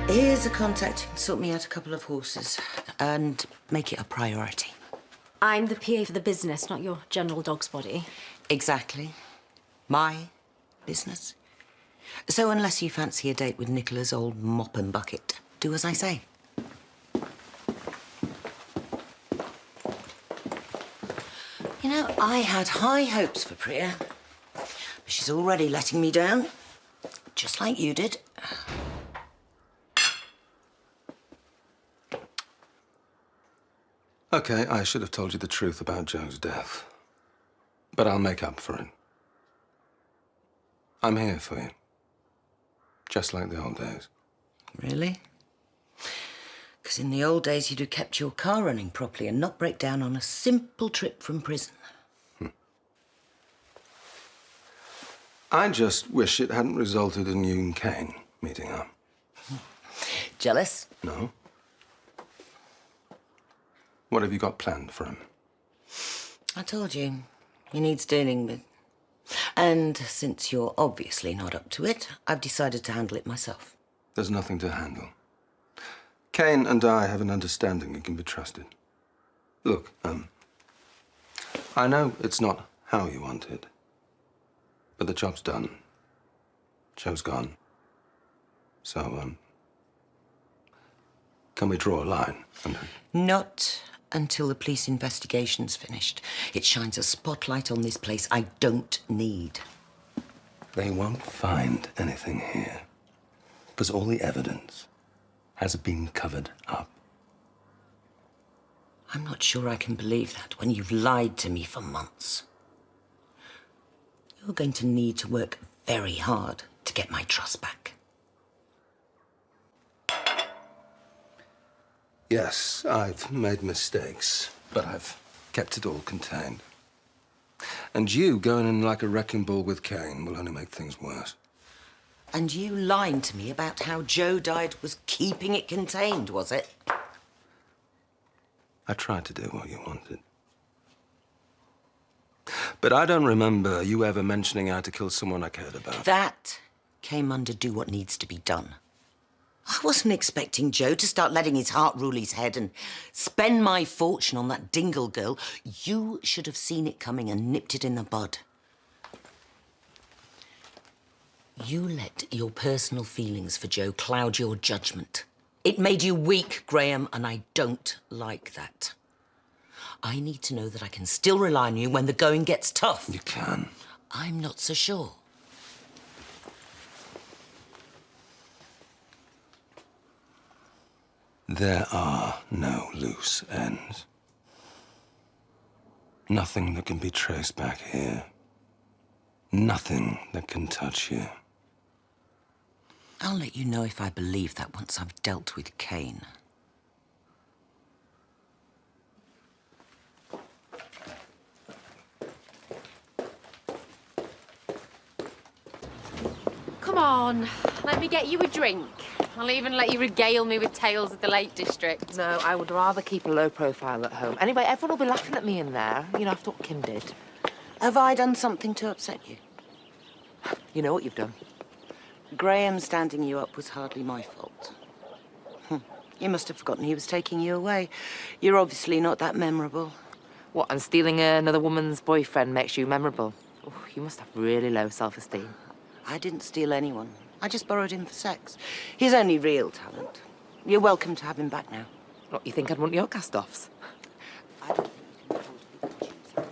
Here's a contact who can sort me out a couple of horses and make it a priority. I'm the PA for the business, not your general dog's body. Exactly. My business. So unless you fancy a date with Nicola's old mop and bucket, do as I say. You know, I had high hopes for Priya, but she's already letting me down, just like you did. Okay, I should have told you the truth about Joe's death. But I'll make up for it. I'm here for you. Just like the old days. Really? Because in the old days, you'd have kept your car running properly and not break down on a simple trip from prison. I just wish it hadn't resulted in you and Kane meeting up. Jealous? No. What have you got planned for him? I told you, he needs dealing with. And since you're obviously not up to it, I've decided to handle it myself. There's nothing to handle. Kane and I have an understanding and can be trusted. Look, I know it's not how you want it, but the job's done. Joe's gone. So, can we draw a line? Not until the police investigation's finished. It shines a spotlight on this place I don't need. They won't find anything here, because all the evidence has been covered up. I'm not sure I can believe that when you've lied to me for months. You're going to need to work very hard to get my trust back. Yes, I've made mistakes, but I've kept it all contained. And you going in like a wrecking ball with Kane will only make things worse. And you lying to me about how Joe died was keeping it contained, was it? I tried to do what you wanted. But I don't remember you ever mentioning how to kill someone I cared about. That came under do what needs to be done. I wasn't expecting Joe to start letting his heart rule his head and spend my fortune on that Dingle girl. You should have seen it coming and nipped it in the bud. You let your personal feelings for Joe cloud your judgment. It made you weak, Graham, and I don't like that. I need to know that I can still rely on you when the going gets tough. You can. I'm not so sure. There are no loose ends. Nothing that can be traced back here. Nothing that can touch you. I'll let you know if I believe that once I've dealt with Kane. Come on, let me get you a drink. I'll even let you regale me with tales of the Lake District. No, I would rather keep a low profile at home. Anyway, everyone will be laughing at me in there, you know, after what Kim did. Have I done something to upset you? You know what you've done. Graham standing you up was hardly my fault. You must have forgotten he was taking you away. You're obviously not that memorable. What, and stealing another woman's boyfriend makes you memorable? Oh, you must have really low self-esteem. I didn't steal anyone. I just borrowed him for sex. His only real talent. You're welcome to have him back now. What, you think I'd want your cast-offs? I don't think you can hold a good choose.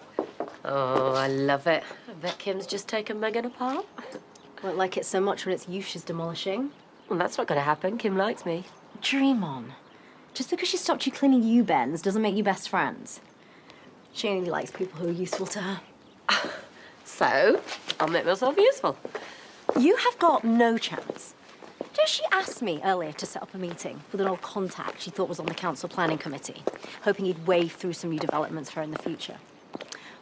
Oh, I love it. I bet Kim's just taken Megan apart. Won't like it so much when it's you she's demolishing. Well, that's not going to happen. Kim likes me. Dream on. Just because she stopped you cleaning U-bends doesn't make you best friends. She only likes people who are useful to her. So, I'll make myself useful. You have got no chance. Just she asked me earlier to set up a meeting with an old contact she thought was on the council planning committee, hoping he'd wave through some new developments for her in the future.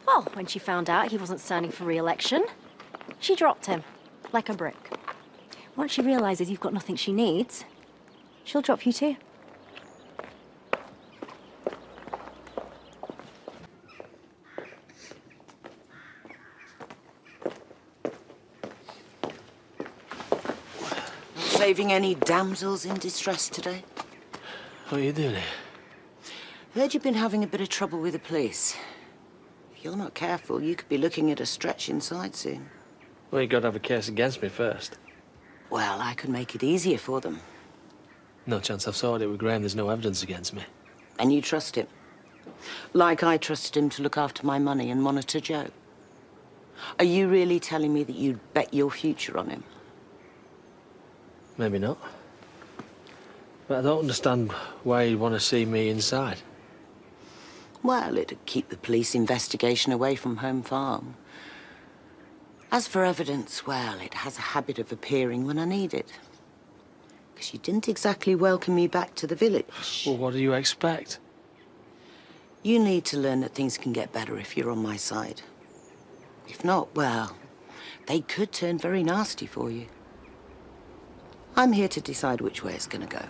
Well, when she found out he wasn't standing for re-election, she dropped him like a brick. Once she realizes you've got nothing she needs, she'll drop you too. saving any damsels in distress today? What are you doing here? Heard you've been having a bit of trouble with the police. If you're not careful, you could be looking at a stretch inside soon. Well, you got to have a case against me first. Well, I could make it easier for them. No chance I've sorted it with Graham. There's no evidence against me. And you trust him? Like I trusted him to look after my money and monitor Joe. Are you really telling me that you'd bet your future on him? Maybe not. But I don't understand why you'd want to see me inside. Well, it'd keep the police investigation away from Home Farm. As for evidence, well, it has a habit of appearing when I need it. Because you didn't exactly welcome me back to the village. Well, what do you expect? You need to learn that things can get better if you're on my side. If not, well, they could turn very nasty for you. I'm here to decide which way it's going to go.